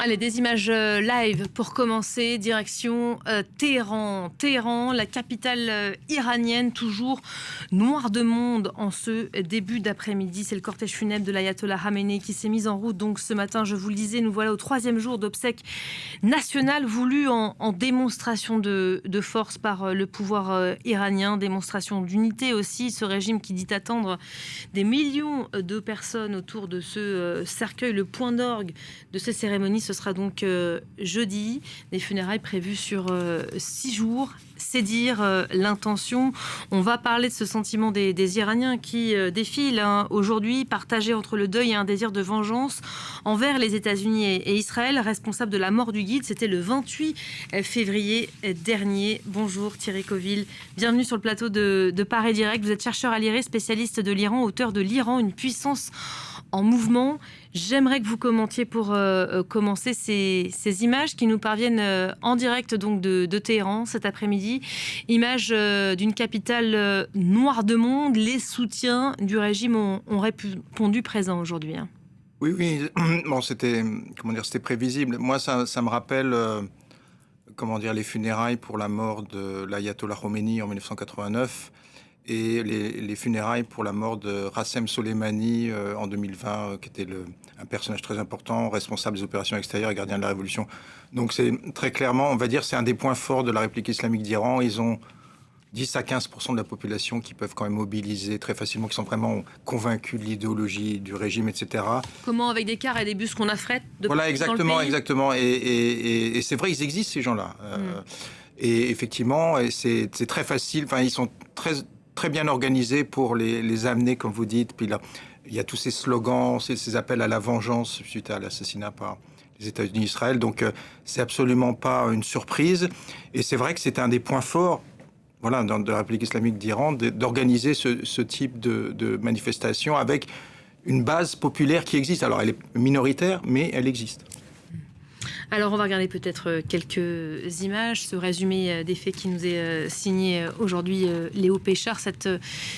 Allez, des images live pour commencer. Direction Téhéran. Téhéran, la capitale iranienne, toujours noire de monde en ce début d'après-midi. C'est le cortège funèbre de l'ayatollah Khamenei qui s'est mis en route. Donc ce matin, je vous le disais, nous voilà au 3e jour d'obsèques nationales voulues en démonstration de force par le pouvoir iranien. Démonstration d'unité aussi. Ce régime qui dit attendre des millions de personnes autour de ce cercueil, le point d'orgue de ces cérémonies. Ce sera donc jeudi, des funérailles prévues sur 6 jours. C'est dire l'intention. On va parler de ce sentiment des Iraniens qui défilent aujourd'hui, partagés entre le deuil et un désir de vengeance envers les États-Unis et Israël, responsable de la mort du guide. C'était le 28 février dernier. Bonjour Thierry Coville, bienvenue sur le plateau de Paris Direct. Vous êtes chercheur à l'IRE, spécialiste de l'Iran, auteur de l'Iran, une puissance en mouvement. J'aimerais que vous commentiez pour commencer ces images qui nous parviennent en direct donc de Téhéran cet après-midi. Images d'une capitale noire de monde. Les soutiens du régime ont répondu présents aujourd'hui. Oui. Bon, c'était prévisible. Moi, ça me rappelle les funérailles pour la mort de l'ayatollah Khomeini en 1989. Et les funérailles pour la mort de Rassem Soleimani en 2020, qui était un personnage très important, responsable des opérations extérieures et gardien de la Révolution. Donc c'est très clairement, on va dire, c'est un des points forts de la République islamique d'Iran. Ils ont 10 à 15% de la population qui peuvent quand même mobiliser très facilement, qui sont vraiment convaincus de l'idéologie du régime, etc. Comment, avec des cars et des bus qu'on affrète voilà, exactement. Et c'est vrai, ils existent, ces gens-là. Et effectivement, c'est très facile. Enfin, ils sont très bien organisés pour les amener, comme vous dites. Puis là, il y a tous ces slogans, ces appels à la vengeance suite à l'assassinat par les États-Unis et Israël. Donc, c'est absolument pas une surprise. Et c'est vrai que c'est un des points forts, de la République islamique d'Iran, d'organiser ce type de manifestation avec une base populaire qui existe. Alors, elle est minoritaire, mais elle existe. Alors, on va regarder peut-être quelques images, ce résumé des faits qui nous est signé aujourd'hui Léo Péchard, cette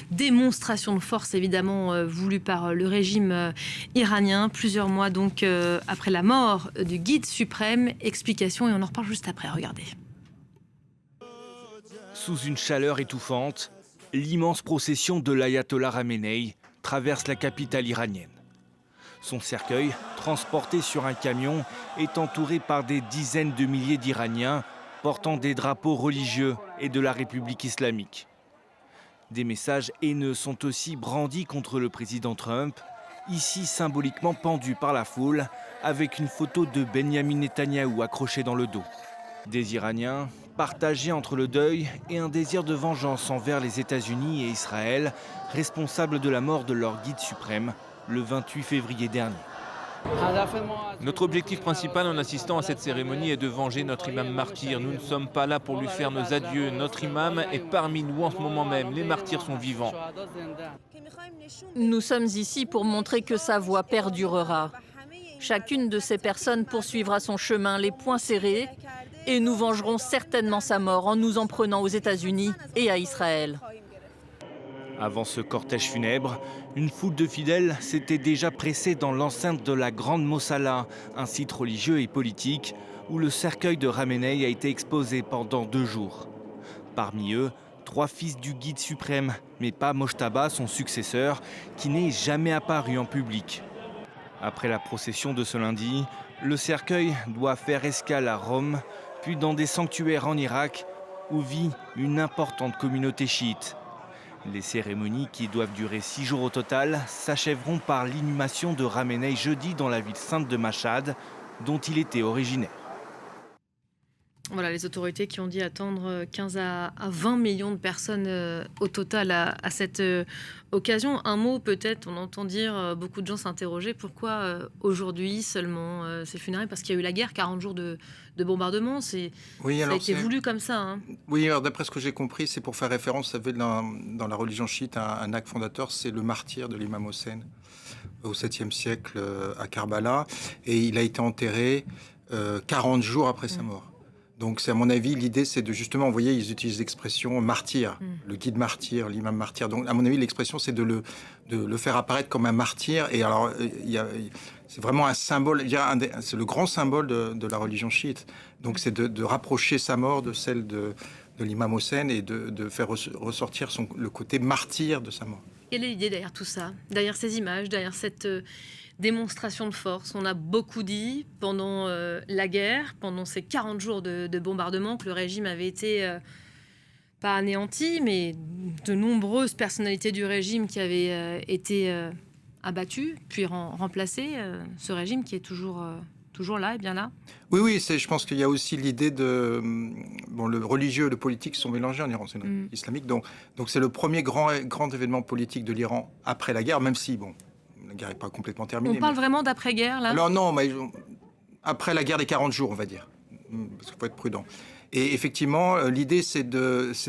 démonstration de force évidemment voulue par le régime iranien, plusieurs mois donc après la mort du guide suprême. Explication et on en reparle juste après, regardez. Sous une chaleur étouffante, l'immense procession de l'ayatollah Khamenei traverse la capitale iranienne. Son cercueil, transporté sur un camion, est entouré par des dizaines de milliers d'Iraniens portant des drapeaux religieux et de la République islamique. Des messages haineux sont aussi brandis contre le président Trump, ici symboliquement pendu par la foule, avec une photo de Benyamin Netanyahou accrochée dans le dos. Des Iraniens partagés entre le deuil et un désir de vengeance envers les États-Unis et Israël, responsables de la mort de leur guide suprême, le 28 février dernier. Notre objectif principal en assistant à cette cérémonie est de venger notre imam martyr. Nous ne sommes pas là pour lui faire nos adieux. Notre imam est parmi nous en ce moment même. Les martyrs sont vivants. Nous sommes ici pour montrer que sa voix perdurera. Chacune de ces personnes poursuivra son chemin les poings serrés et nous vengerons certainement sa mort en nous en prenant aux États-Unis et à Israël. Avant ce cortège funèbre, une foule de fidèles s'était déjà pressée dans l'enceinte de la Grande Mossala, un site religieux et politique où le cercueil de Khamenei a été exposé pendant 2 jours. Parmi eux, 3 fils du guide suprême, mais pas Mojtaba, son successeur, qui n'est jamais apparu en public. Après la procession de ce lundi, le cercueil doit faire escale à Rome, puis dans des sanctuaires en Irak, où vit une importante communauté chiite. Les cérémonies, qui doivent durer 6 jours au total, s'achèveront par l'inhumation de Khamenei jeudi dans la ville sainte de Machhad, dont il était originaire. Voilà, les autorités qui ont dit attendre 15 à 20 millions de personnes au total à cette occasion. Un mot peut-être, on entend dire, beaucoup de gens s'interroger, pourquoi aujourd'hui seulement ces funérailles? Parce qu'il y a eu la guerre, 40 jours de bombardement, ça a été voulu comme ça. Oui, alors d'après ce que j'ai compris, c'est pour faire référence, vous savez, dans la religion chiite, un acte fondateur, c'est le martyr de l'imam Hossein au 7e siècle à Karbala, et il a été enterré 40 jours après sa mort. Donc, c'est à mon avis, l'idée, c'est de justement, vous voyez, ils utilisent l'expression martyr, le guide martyr, l'imam martyr. Donc, à mon avis, l'expression, c'est de le faire apparaître comme un martyr. Et alors, c'est vraiment un symbole, c'est le grand symbole de la religion chiite. Donc, c'est de rapprocher sa mort de celle de l'imam Hossein et de faire ressortir le côté martyr de sa mort. Quelle est l'idée derrière tout ça, derrière ces images, derrière cette démonstration de force? On a beaucoup dit pendant la guerre, pendant ces 40 jours de bombardement, que le régime avait été pas anéanti, mais de nombreuses personnalités du régime qui avaient été abattues, puis remplacées. Ce régime qui est toujours là et bien là. Oui, je pense qu'il y a aussi l'idée de... Bon, le religieux et le politique sont mélangés en Iran, c'est islamique. Donc c'est le premier grand événement politique de l'Iran après la guerre, même si, bon, la guerre n'est pas complètement terminée. On parle vraiment d'après-guerre, là? Alors non, mais après la guerre des 40 jours, on va dire. Parce qu'il faut être prudent. Et effectivement, l'idée, c'est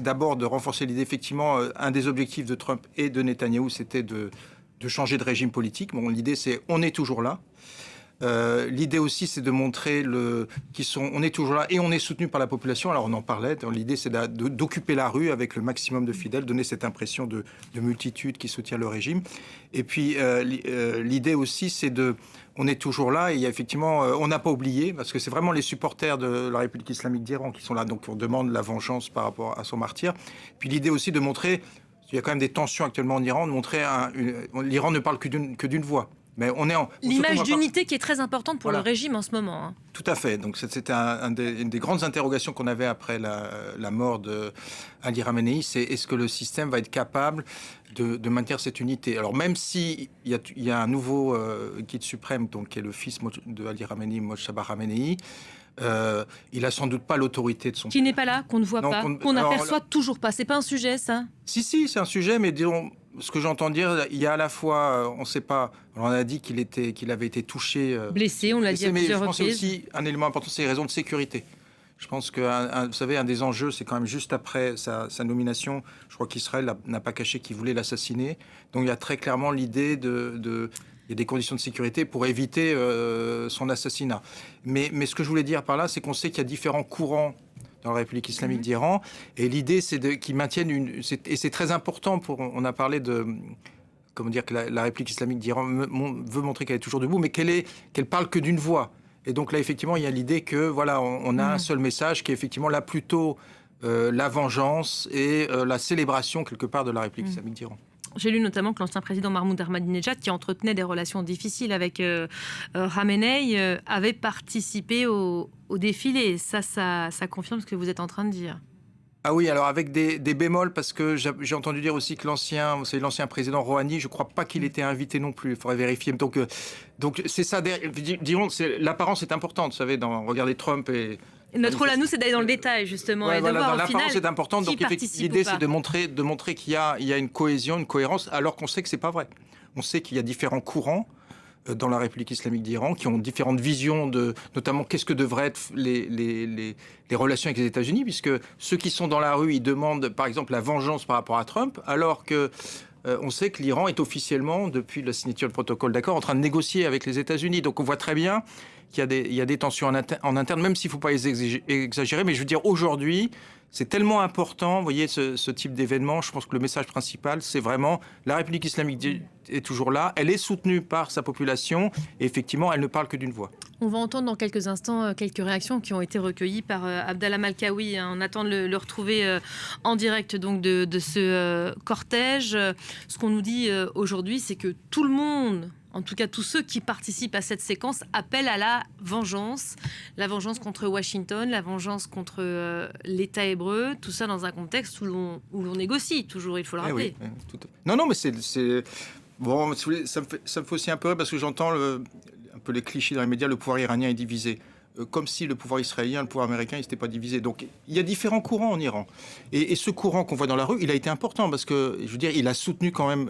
d'abord de renforcer l'idée. Effectivement, un des objectifs de Trump et de Netanyahou, c'était de changer de régime politique. Bon, l'idée, c'est on est toujours là. L'idée aussi, c'est de montrer on est toujours là et on est soutenu par la population. Alors, on en parlait. L'idée, c'est d'occuper la rue avec le maximum de fidèles, donner cette impression de multitude qui soutient le régime. Et puis, l'idée aussi, c'est on est toujours là et il y a effectivement, on n'a pas oublié, parce que c'est vraiment les supporters de la République islamique d'Iran qui sont là. Donc, on demande la vengeance par rapport à son martyr. Puis, l'idée aussi de montrer, il y a quand même des tensions actuellement en Iran, de montrer l'Iran ne parle que d'une voix. Mais l'image d'unité qui est très importante pour le régime en ce moment. Hein. Tout à fait. Donc c'était une des grandes interrogations qu'on avait après la mort d'Ali Khamenei, c'est est-ce que le système va être capable de maintenir cette unité. Alors même si il y a un nouveau guide suprême, donc qui est le fils de Ali Khamenei, Mojtaba Khamenei. Il a sans doute pas l'autorité de son... Qui n'est pas là, qu'on ne voit pas, qu'on n'aperçoit toujours pas. C'est pas un sujet, ça? Si, c'est un sujet, mais disons, ce que j'entends dire, il y a à la fois, on ne sait pas, on a dit qu'il avait été touché... blessé, on l'a dit à plusieurs reprises. Mais je pense aussi, un élément important, c'est les raisons de sécurité. Je pense que, vous savez, un des enjeux, c'est quand même juste après sa nomination, je crois qu'Israël n'a pas caché qu'il voulait l'assassiner. Donc il y a très clairement l'idée il y a des conditions de sécurité pour éviter son assassinat. Mais ce que je voulais dire par là, c'est qu'on sait qu'il y a différents courants dans la République islamique d'Iran. Et l'idée, c'est qu'ils maintiennent et c'est très important on a parlé de... Comment dire que la République islamique d'Iran veut montrer qu'elle est toujours debout, mais qu'elle parle que d'une voix. Et donc là, effectivement, il y a l'idée que, voilà, on a un seul message qui est effectivement là plutôt la vengeance et la célébration, quelque part, de la République islamique d'Iran. J'ai lu notamment que l'ancien président Mahmoud Ahmadinejad, qui entretenait des relations difficiles avec Khamenei, avait participé au défilé. Ça confirme ce que vous êtes en train de dire. Ah oui, alors avec des bémols, parce que j'ai entendu dire aussi que l'ancien président Rouhani, je ne crois pas qu'il était invité non plus. Il faudrait vérifier. Donc c'est ça. Disons, l'apparence est importante, vous savez, regardez Trump et... Notre rôle à nous, c'est d'aller dans le détail, justement, et de voir au final c'est important. Donc l'idée, c'est de montrer qu'il y a une cohésion, une cohérence, alors qu'on sait que c'est pas vrai. On sait qu'il y a différents courants dans la République islamique d'Iran qui ont différentes visions notamment qu'est-ce que devraient être les relations avec les États-Unis, puisque ceux qui sont dans la rue, ils demandent, par exemple, la vengeance par rapport à Trump, alors que on sait que l'Iran est officiellement, depuis la signature du protocole d'accord, en train de négocier avec les États-Unis. Donc on voit très bien qu'il y a des tensions en interne, même s'il ne faut pas les exagérer. Mais je veux dire, aujourd'hui, c'est tellement important, vous voyez, ce type d'événement. Je pense que le message principal, c'est vraiment la République islamique est toujours là. Elle est soutenue par sa population. Et effectivement, elle ne parle que d'une voix. On va entendre dans quelques instants quelques réactions qui ont été recueillies par Abdallah Malkawi. On attend de le retrouver en direct donc de ce cortège. Ce qu'on nous dit aujourd'hui, c'est que tout le monde, en tout cas tous ceux qui participent à cette séquence, appellent à la vengeance contre Washington, la vengeance contre l'État hébreu, tout ça dans un contexte où l'on négocie toujours, il faut le rappeler. Oui, non, mais c'est... Bon, ça me fait aussi un peu rire parce que j'entends un peu les clichés dans les médias, le pouvoir iranien est divisé. Comme si le pouvoir israélien, le pouvoir américain, ils n'étaient pas divisés. Donc, il y a différents courants en Iran. Et ce courant qu'on voit dans la rue, il a été important parce que, je veux dire, il a soutenu quand même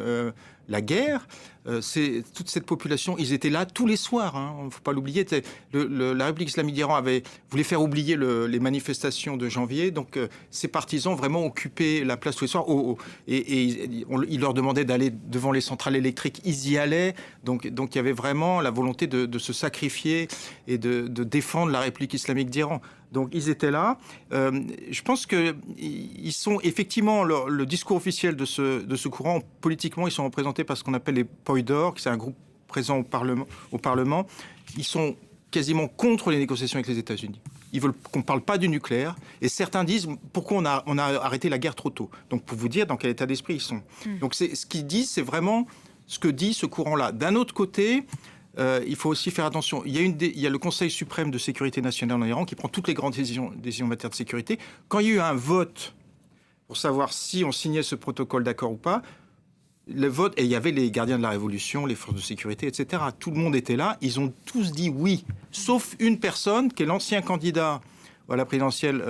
la guerre. Toute cette population, ils étaient là tous les soirs. Il ne faut pas l'oublier. La République islamique d'Iran voulait faire oublier les manifestations de janvier. Donc, ses partisans vraiment occupaient la place tous les soirs. Ils leur demandaient d'aller devant les centrales électriques. Ils y allaient. Donc il y avait vraiment la volonté de se sacrifier et de défendre défendre la République islamique d'Iran. Donc ils étaient là. Je pense qu'ils sont effectivement, le discours officiel de ce courant, politiquement, ils sont représentés par ce qu'on appelle les Poïdor, qui c'est un groupe présent au Parlement. Ils sont quasiment contre les négociations avec les États-Unis. Ils veulent qu'on ne parle pas du nucléaire. Et certains disent pourquoi on a arrêté la guerre trop tôt. Donc pour vous dire dans quel état d'esprit ils sont. Donc ce qu'ils disent, c'est vraiment ce que dit ce courant-là. D'un autre côté, il faut aussi faire attention. Il y a le Conseil suprême de sécurité nationale en Iran qui prend toutes les grandes décisions en matière de sécurité. Quand il y a eu un vote pour savoir si on signait ce protocole d'accord ou pas, le vote, et il y avait les gardiens de la révolution, les forces de sécurité, etc. Tout le monde était là. Ils ont tous dit oui, sauf une personne qui est l'ancien candidat à la présidentielle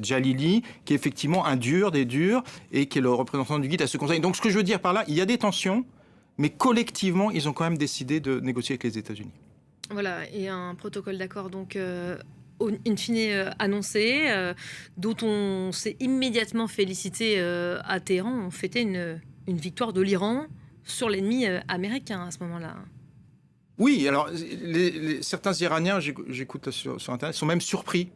Jalili, qui est effectivement un dur des durs et qui est le représentant du guide à ce conseil. Donc ce que je veux dire par là, il y a des tensions, mais collectivement, ils ont quand même décidé de négocier avec les États-Unis. Voilà, et un protocole d'accord donc in fine annoncé, dont on s'est immédiatement félicité à Téhéran. On fêtait une victoire de l'Iran sur l'ennemi américain à ce moment-là. Oui, alors certains Iraniens, j'écoute sur Internet, sont même surpris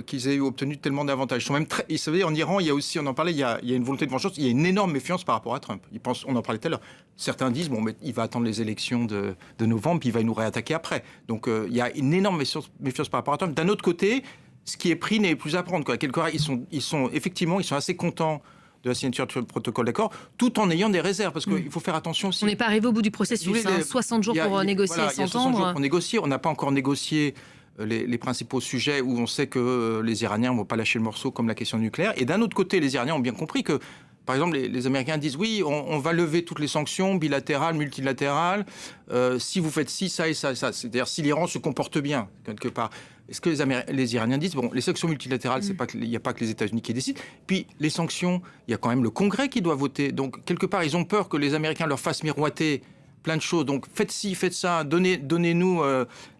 qu'ils aient obtenu tellement d'avantages. Ils sont même vous savez, en Iran, il y a aussi, on en parlait, il y a une volonté de vengeance, il y a une énorme méfiance par rapport à Trump. On en parlait tout à l'heure. Certains disent, bon, mais il va attendre les élections de novembre, puis il va nous réattaquer après. Donc il y a une énorme méfiance par rapport à Trump. D'un autre côté, ce qui est pris n'est plus à prendre, quoi. Quelque part, ils sont assez contents de la signature du protocole d'accord, tout en ayant des réserves, parce qu'il faut faire attention aussi. On n'est pas arrivé au bout du processus, 60 jours pour négocier et s'entendre. Il y a 60 jours pour négocier, on n'a pas encore négocié les principaux sujets où on sait que les Iraniens ne vont pas lâcher le morceau, comme la question nucléaire. Et d'un autre côté, les Iraniens ont bien compris que, par exemple, les Américains disent oui, on va lever toutes les sanctions bilatérales, multilatérales, si vous faites ci, ça et ça et ça. C'est-à-dire si l'Iran se comporte bien, quelque part. Est-ce que les Iraniens disent, bon, les sanctions multilatérales, il n'y a pas que les États-Unis qui décident. Puis les sanctions, il y a quand même le Congrès qui doit voter. Donc, quelque part, ils ont peur que les Américains leur fassent miroiter plein de choses. Donc, faites ci, faites ça, donnez-nous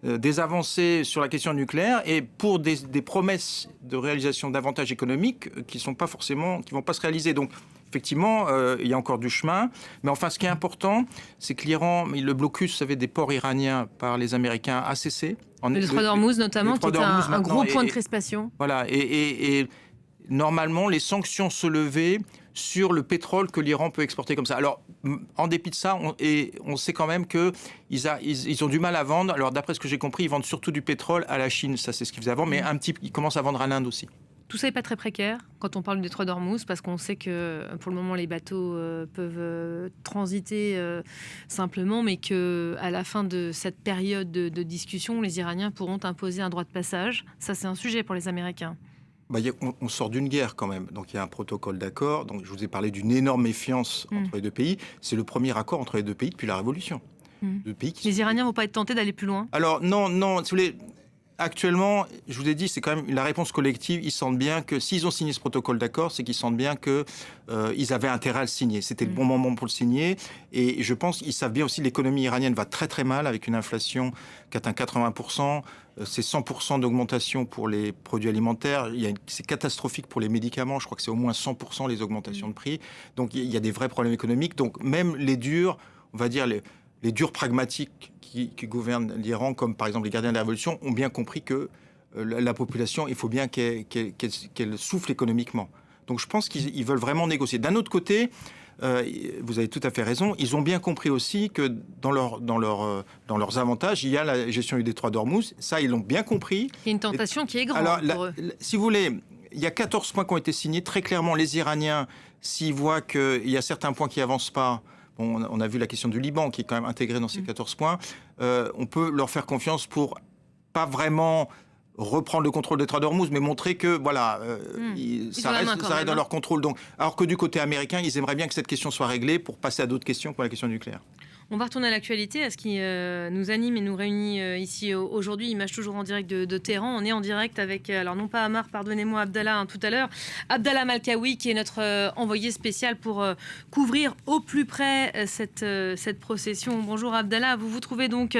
des avancées sur la question nucléaire et pour des promesses de réalisation d'avantages économiques qui vont pas se réaliser. Donc, effectivement, il y a encore du chemin. Mais enfin, ce qui est important, c'est que l'Iran, le blocus, vous savez, des ports iraniens par les Américains a cessé. Le Strait d'Ormuz, notamment, qui est un gros point de crispation. Voilà. Et normalement, les sanctions se levaient sur le pétrole que l'Iran peut exporter comme ça. Alors, en dépit de ça, on sait quand même qu'ils ont du mal à vendre. Alors, d'après ce que j'ai compris, ils vendent surtout du pétrole à la Chine. Ça, c'est ce qu'ils faisaient avant. Mais ils commencent à vendre à l'Inde aussi. Tout ça n'est pas très précaire quand on parle du détroit d'Ormuz, parce qu'on sait que pour le moment les bateaux peuvent transiter simplement, mais qu'à la fin de cette période de discussion, les Iraniens pourront imposer un droit de passage. Ça, c'est un sujet pour les Américains. On sort d'une guerre quand même, donc il y a un protocole d'accord. Donc je vous ai parlé d'une énorme méfiance entre les deux pays. C'est le premier accord entre les deux pays depuis la Révolution. Les Iraniens ne vont pas être tentés d'aller plus loin? Alors non, si vous voulez. Actuellement, je vous ai dit, c'est quand même la réponse collective. Ils sentent bien que s'ils ont signé ce protocole d'accord, c'est qu'ils sentent bien qu'ils avaient intérêt à le signer. C'était le bon moment pour le signer. Et je pense qu'ils savent bien aussi que l'économie iranienne va très très mal avec une inflation qui atteint 80%. C'est 100% d'augmentation pour les produits alimentaires. C'est catastrophique pour les médicaments. Je crois que c'est au moins 100% les augmentations de prix. Donc il y a des vrais problèmes économiques. Donc même les durs, on va dire les durs pragmatiques qui gouvernent l'Iran, comme par exemple les gardiens de la révolution, ont bien compris que la population, il faut bien qu'elle souffle économiquement. Donc je pense qu'ils veulent vraiment négocier. D'un autre côté, vous avez tout à fait raison, ils ont bien compris aussi que dans leurs avantages, il y a la gestion du détroit d'Ormuz. Ça, ils l'ont bien compris. Il y a une tentation qui est grande pour eux. Si vous voulez, il y a 14 points qui ont été signés. Très clairement, les Iraniens, s'ils voient qu'il y a certains points qui n'avancent pas, on a vu la question du Liban qui est quand même intégrée dans ces 14 points. On peut leur faire confiance pour pas vraiment reprendre le contrôle des détroit d'Ormuz, mais montrer que ça reste dans leur contrôle. Donc, alors que du côté américain, ils aimeraient bien que cette question soit réglée pour passer à d'autres questions comme la question nucléaire. On va retourner à l'actualité, à ce qui nous anime et nous réunit ici aujourd'hui. Image toujours en direct de Téhéran. On est en direct avec, alors non pas Amar, pardonnez-moi, Abdallah tout à l'heure, Abdallah Malkaoui, qui est notre envoyé spécial pour couvrir au plus près cette procession. Bonjour Abdallah, vous vous trouvez donc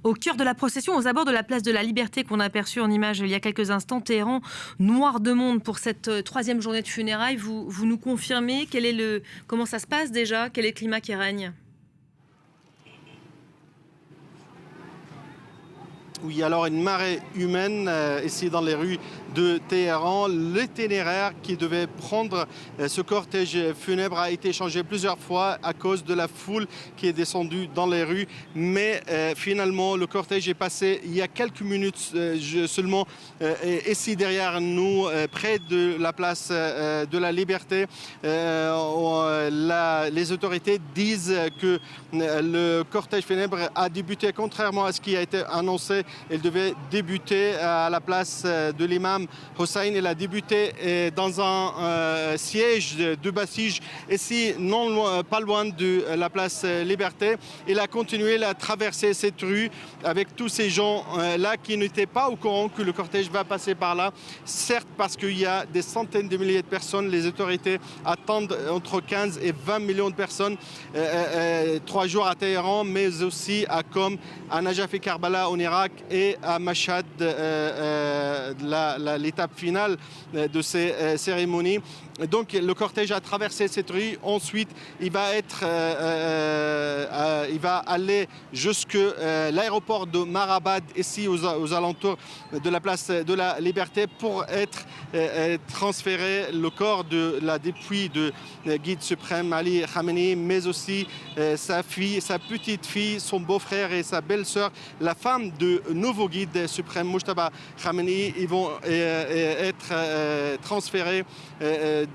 au cœur de la procession, aux abords de la place de la Liberté qu'on a aperçue en image il y a quelques instants. Téhéran, noir de monde pour cette troisième journée de funérailles. Vous nous confirmez comment ça se passe déjà? Quel est le climat qui règne? où il y a alors une marée humaine ici dans les rues de Téhéran. L'itinéraire qui devait prendre ce cortège funèbre a été changé plusieurs fois à cause de la foule qui est descendue dans les rues. Mais finalement, le cortège est passé il y a quelques minutes seulement ici derrière nous, près de la place de la Liberté. Les autorités disent que le cortège funèbre a débuté, contrairement à ce qui a été annoncé. Il devait débuter à la place de l'imam Hossein. Il a débuté dans un siège de Basij, ici, pas loin de la place Liberté. Il a continué à traverser cette rue avec tous ces gens-là qui n'étaient pas au courant que le cortège va passer par là. Certes, parce qu'il y a des centaines de milliers de personnes. Les autorités attendent entre 15 et 20 millions de personnes 3 jours à Téhéran, mais aussi à Qom, à Najaf et Karbala en Irak et à Mashhad, l'étape finale de ces cérémonies. Donc le cortège a traversé cette rue. Ensuite, il va aller jusqu'à l'aéroport de Marabad, ici aux alentours de la place de la Liberté, pour être transféré le corps de la dépouille de guide suprême Ali Khamenei, mais aussi sa fille, sa petite fille, son beau-frère et sa belle-sœur, la femme du nouveau guide suprême Mojtaba Khamenei. Ils vont être transférés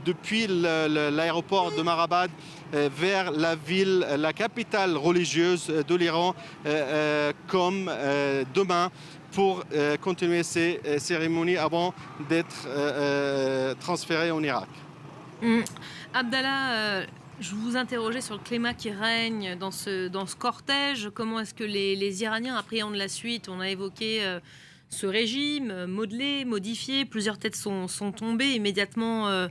depuis l'aéroport de Marabad vers la ville, la capitale religieuse de l'Iran, comme demain, pour continuer ces cérémonies avant d'être transférés en Irak. Abdallah, je vous interrogeais sur le climat qui règne dans ce cortège. Comment est-ce que les Iraniens appréhendent la suite? On a évoqué ce régime modelé, modifié. Plusieurs têtes sont tombées, immédiatement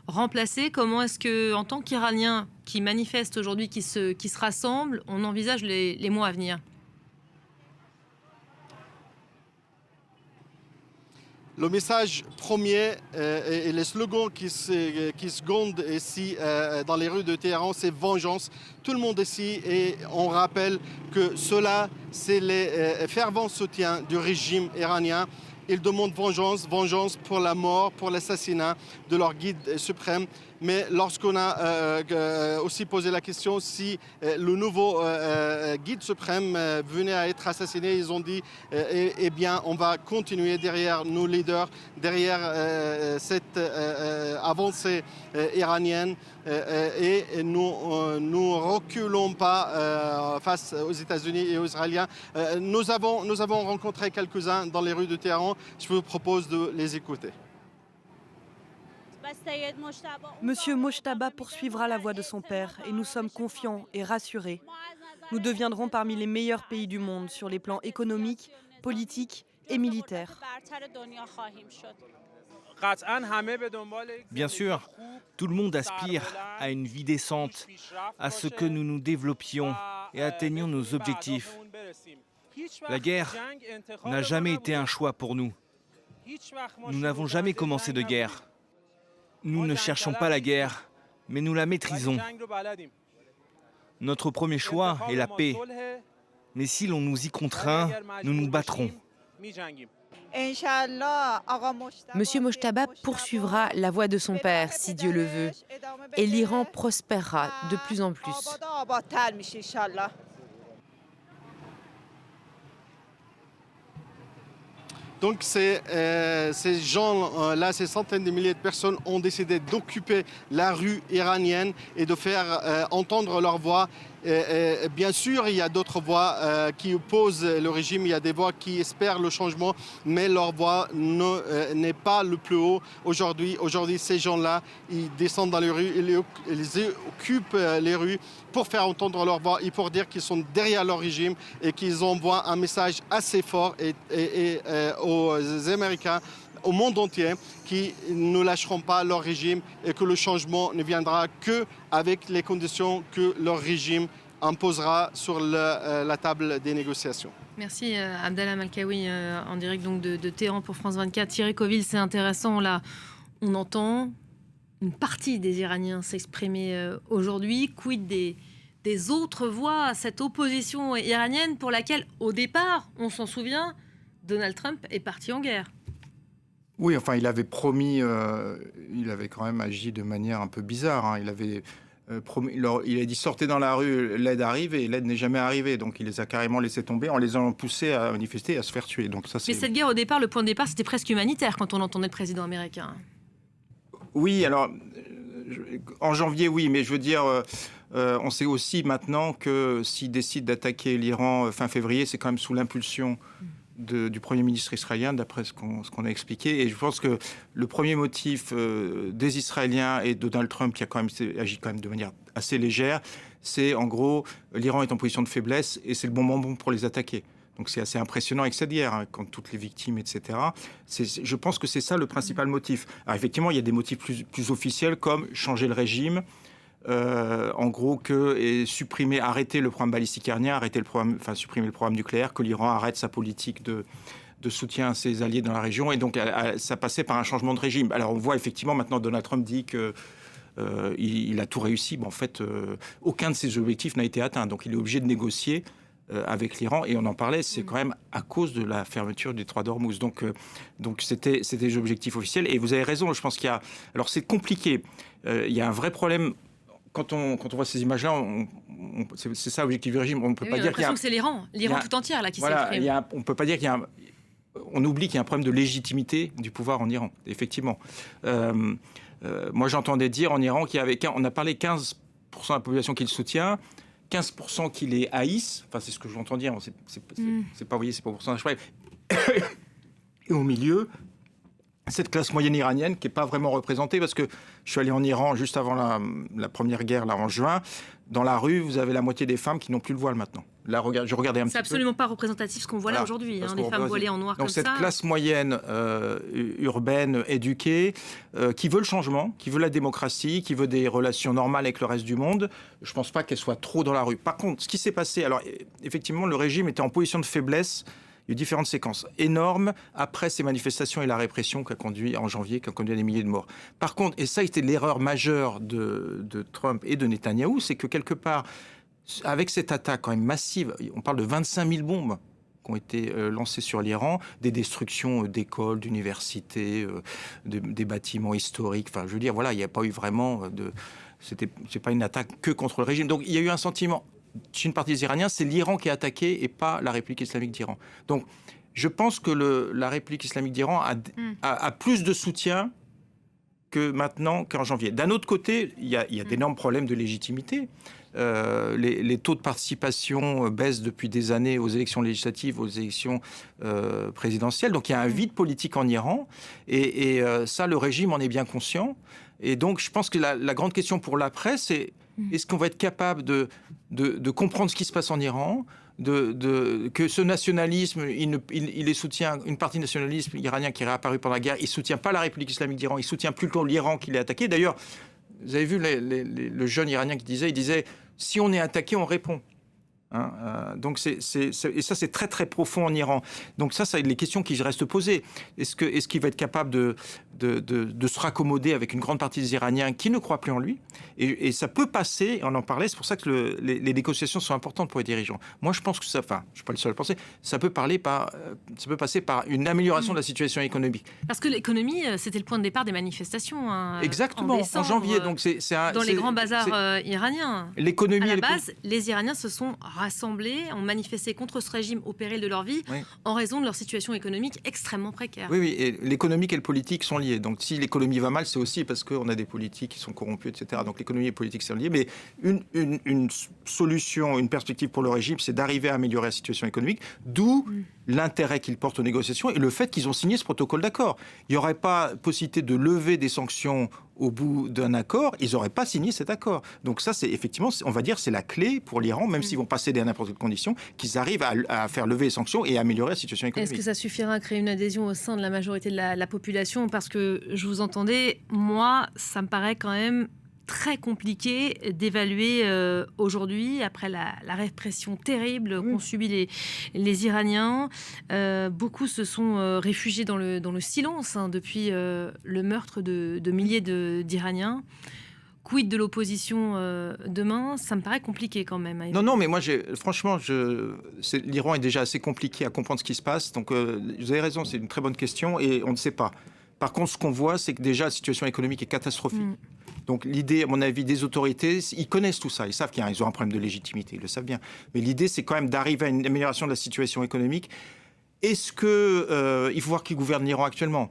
remplacées. Comment est-ce que, en tant qu'Iraniens qui manifestent aujourd'hui, qui se rassemblent, on envisage les mois à venir? Le message premier et les slogans qui secondent ici dans les rues de Téhéran, c'est vengeance. Tout le monde ici, et on rappelle que cela, c'est les fervents soutiens du régime iranien. Ils demandent vengeance pour la mort, pour l'assassinat de leur guide suprême. Mais lorsqu'on a aussi posé la question si le nouveau guide suprême venait à être assassiné, ils ont dit eh bien, on va continuer derrière nos leaders, derrière cette avancée iranienne, et nous ne reculons pas face aux États-Unis et aux Israéliens. Nous avons rencontré quelques-uns dans les rues de Téhéran. Je vous propose de les écouter. Monsieur Mojtaba poursuivra la voie de son père et nous sommes confiants et rassurés. Nous deviendrons parmi les meilleurs pays du monde sur les plans économiques, politiques et militaires. Bien sûr, tout le monde aspire à une vie décente, à ce que nous nous développions et atteignions nos objectifs. La guerre n'a jamais été un choix pour nous. Nous n'avons jamais commencé de guerre. Nous ne cherchons pas la guerre, mais nous la maîtrisons. Notre premier choix est la paix. Mais si l'on nous y contraint, nous nous battrons. Monsieur Mojtaba poursuivra la voie de son père, si Dieu le veut, et l'Iran prospérera de plus en plus. Donc ces gens-là, ces centaines de milliers de personnes ont décidé d'occuper la rue iranienne et de faire entendre leur voix. Bien sûr, il y a d'autres voix qui opposent le régime, il y a des voix qui espèrent le changement, mais leur voix n'est pas le plus haut aujourd'hui. Aujourd'hui, ces gens-là, ils descendent dans les rues, ils occupent les rues pour faire entendre leur voix et pour dire qu'ils sont derrière leur régime et qu'ils envoient un message assez fort aux Américains, au monde entier, qui ne lâcheront pas leur régime et que le changement ne viendra qu'avec les conditions que leur régime imposera sur la table des négociations. Merci Abdallah Malkawi, en direct donc de Téhéran pour France 24. Thierry Coville, c'est intéressant, là on entend une partie des Iraniens s'exprimer aujourd'hui. Quid des autres voix, cette opposition iranienne pour laquelle, au départ, on s'en souvient, Donald Trump est parti en guerre. Oui, enfin, il avait promis, il avait quand même agi de manière un peu bizarre. Hein. Il avait il a dit sortez dans la rue, l'aide arrive, et l'aide n'est jamais arrivée. Donc il les a carrément laissés tomber en les ayant poussés à manifester et à se faire tuer. Donc, ça, Mais cette guerre, au départ, le point de départ, c'était presque humanitaire quand on entendait le président américain. Oui, alors, en janvier, oui, mais je veux dire, on sait aussi maintenant que s'il décide d'attaquer l'Iran fin février, c'est quand même sous l'impulsion du Premier ministre israélien, d'après ce qu'on a expliqué. Et je pense que le premier motif des Israéliens et de Donald Trump, qui a quand même agi quand même de manière assez légère, c'est en gros, l'Iran est en position de faiblesse et c'est le bon moment pour les attaquer. Donc c'est assez impressionnant avec cette guerre, hein, quand toutes les victimes, etc. Je pense que c'est ça le principal motif. Alors effectivement, il y a des motifs plus officiels, comme changer le régime, en gros, supprimer, arrêter le programme balistique iranien, supprimer le programme nucléaire, que l'Iran arrête sa politique de soutien à ses alliés dans la région. Et donc ça passait par un changement de régime. Alors on voit effectivement maintenant, Donald Trump dit que il a tout réussi. Bon, en fait, aucun de ses objectifs n'a été atteint. Donc il est obligé de négocier avec l'Iran, et on en parlait, c'est quand même à cause de la fermeture du détroit d'Ormuz. Donc c'était des objectifs officiels. Et vous avez raison, je pense qu'il y a... Alors c'est compliqué. Il y a un vrai problème. Quand on voit ces images-là, c'est ça l'objectif du régime. On ne peut pas dire qu'il y a... que c'est l'Iran tout entière là qui voilà, s'exprime. On ne peut pas dire qu'il y a on oublie qu'il y a un problème de légitimité du pouvoir en Iran, effectivement. Moi, j'entendais dire en Iran qu'il y avait... On a parlé 15% de la population qui le soutient, 15% qui les haïssent. Enfin, c'est ce que j'entends dire. C'est pas, vous voyez, c'est pas pourcentage près. Et au milieu, cette classe moyenne iranienne qui n'est pas vraiment représentée, parce que je suis allé en Iran juste avant la première guerre, là, en juin. Dans la rue, vous avez la moitié des femmes qui n'ont plus le voile maintenant. Là, je regardais un petit peu. C'est absolument pas représentatif ce qu'on voit là aujourd'hui, hein, les femmes voilées en noir. Donc comme cette ça. Classe moyenne urbaine, éduquée, qui veut le changement, qui veut la démocratie, qui veut des relations normales avec le reste du monde, je ne pense pas qu'elle soit trop dans la rue. Par contre, ce qui s'est passé, alors effectivement, le régime était en position de faiblesse. Il y a eu différentes séquences énormes après ces manifestations et la répression qui a conduit en janvier, qui a conduit à des milliers de morts. Par contre, et ça a été l'erreur majeure de Trump et de Netanyahou, c'est que quelque part, avec cette attaque quand même massive, on parle de 25 000 bombes qui ont été lancées sur l'Iran, des destructions d'écoles, d'universités, des bâtiments historiques. Enfin, je veux dire, voilà, il n'y a pas eu vraiment c'est pas une attaque que contre le régime. Donc, il y a eu un sentiment chez une partie des Iraniens, c'est l'Iran qui est attaqué et pas la République islamique d'Iran. Donc, je pense que la République islamique d'Iran a plus de soutien que maintenant qu'en janvier. D'un autre côté, il y a d'énormes problèmes de légitimité. Les taux de participation baissent depuis des années aux élections législatives, aux élections présidentielles. Donc il y a un vide politique en Iran. Et ça, le régime en est bien conscient. Et donc je pense que la grande question pour l'après, c'est est-ce qu'on va être capable de comprendre ce qui se passe en Iran, que ce nationalisme, il est soutient, une partie du nationalisme iranien qui est réapparu pendant la guerre, il ne soutient pas la République islamique d'Iran, il soutient plutôt l'Iran qui l'est attaqué. D'ailleurs, vous avez vu le jeune Iranien qui disait, si on est attaqué, on répond. Hein, donc et ça c'est très très profond en Iran. Donc ça c'est les questions qui restent posées. Est-ce qu'il va être capable de se raccommoder avec une grande partie des Iraniens qui ne croient plus en lui, et ça peut passer, on en parlait, c'est pour ça que les négociations sont importantes pour les dirigeants. Moi je pense que je ne suis pas le seul à le penser, ça peut passer par une amélioration de la situation économique. Parce que l'économie, c'était le point de départ des manifestations. Hein, exactement, en janvier. Donc dans les grands bazars iraniens. L'économie. À la base, les Iraniens se sont rassemblés, ont manifesté contre ce régime au péril de leur vie, en raison de leur situation économique extrêmement précaire. Oui, et l'économique et le politique sont liés. Donc si l'économie va mal, c'est aussi parce qu'on a des politiques qui sont corrompus, etc. Donc l'économie et le politique sont liés. Mais une solution, une perspective pour le régime, c'est d'arriver à améliorer la situation économique, d'où l'intérêt qu'ils portent aux négociations et le fait qu'ils ont signé ce protocole d'accord. Il n'y aurait pas possibilité de lever des sanctions au bout d'un accord, ils n'auraient pas signé cet accord. Donc ça, c'est effectivement, on va dire, c'est la clé pour l'Iran, même s'ils vont pas céder à n'importe quelle condition, qu'ils arrivent à faire lever les sanctions et à améliorer la situation économique. Est-ce que ça suffira à créer une adhésion au sein de la majorité de la population? Parce que je vous entendais, moi, ça me paraît quand même très compliqué d'évaluer aujourd'hui, après la répression terrible qu'ont subi les Iraniens. Beaucoup se sont réfugiés dans le silence depuis le meurtre de milliers d'Iraniens. Quid de l'opposition demain? Ça me paraît compliqué quand même. Non, mais moi, franchement, l'Iran est déjà assez compliqué à comprendre ce qui se passe. Donc, vous avez raison, c'est une très bonne question et on ne sait pas. Par contre, ce qu'on voit, c'est que déjà, la situation économique est catastrophique. Donc, l'idée, à mon avis, des autorités, ils connaissent tout ça. Ils savent qu'ils ont un problème de légitimité, ils le savent bien. Mais l'idée, c'est quand même d'arriver à une amélioration de la situation économique. Est-ce qu'il faut voir qui gouverne l'Iran actuellement?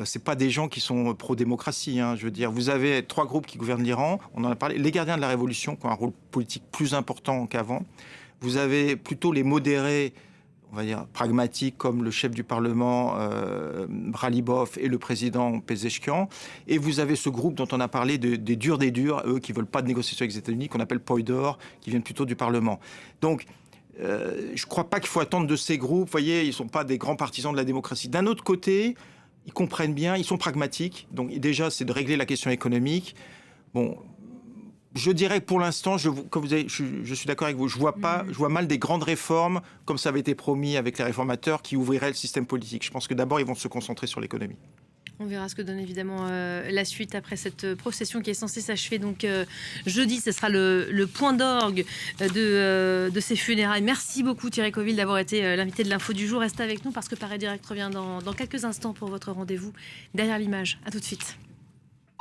C'est pas des gens qui sont pro-démocratie. Je veux dire, vous avez 3 groupes qui gouvernent l'Iran. On en a parlé. Les gardiens de la révolution, qui ont un rôle politique plus important qu'avant. Vous avez plutôt les modérés, on va dire pragmatiques, comme le chef du Parlement, Bralibov, et le président Pezeshkian. Et vous avez ce groupe dont on a parlé des durs, eux qui veulent pas de négociation avec les États-Unis, qu'on appelle Poydor, qui viennent plutôt du Parlement. Donc, je ne crois pas qu'il faut attendre de ces groupes. Vous voyez, ils ne sont pas des grands partisans de la démocratie. D'un autre côté, ils comprennent bien, ils sont pragmatiques. Donc déjà, c'est de régler la question économique. Bon, je dirais que pour l'instant, je suis d'accord avec vous, je vois mal des grandes réformes, comme ça avait été promis avec les réformateurs, qui ouvriraient le système politique. Je pense que d'abord, ils vont se concentrer sur l'économie. On verra ce que donne évidemment la suite après cette procession qui est censée s'achever. Donc jeudi, ce sera le point d'orgue de ces funérailles. Merci beaucoup Thierry Coville d'avoir été l'invité de l'info du jour. Restez avec nous parce que Paris Direct revient dans quelques instants pour votre rendez-vous derrière l'image. À tout de suite.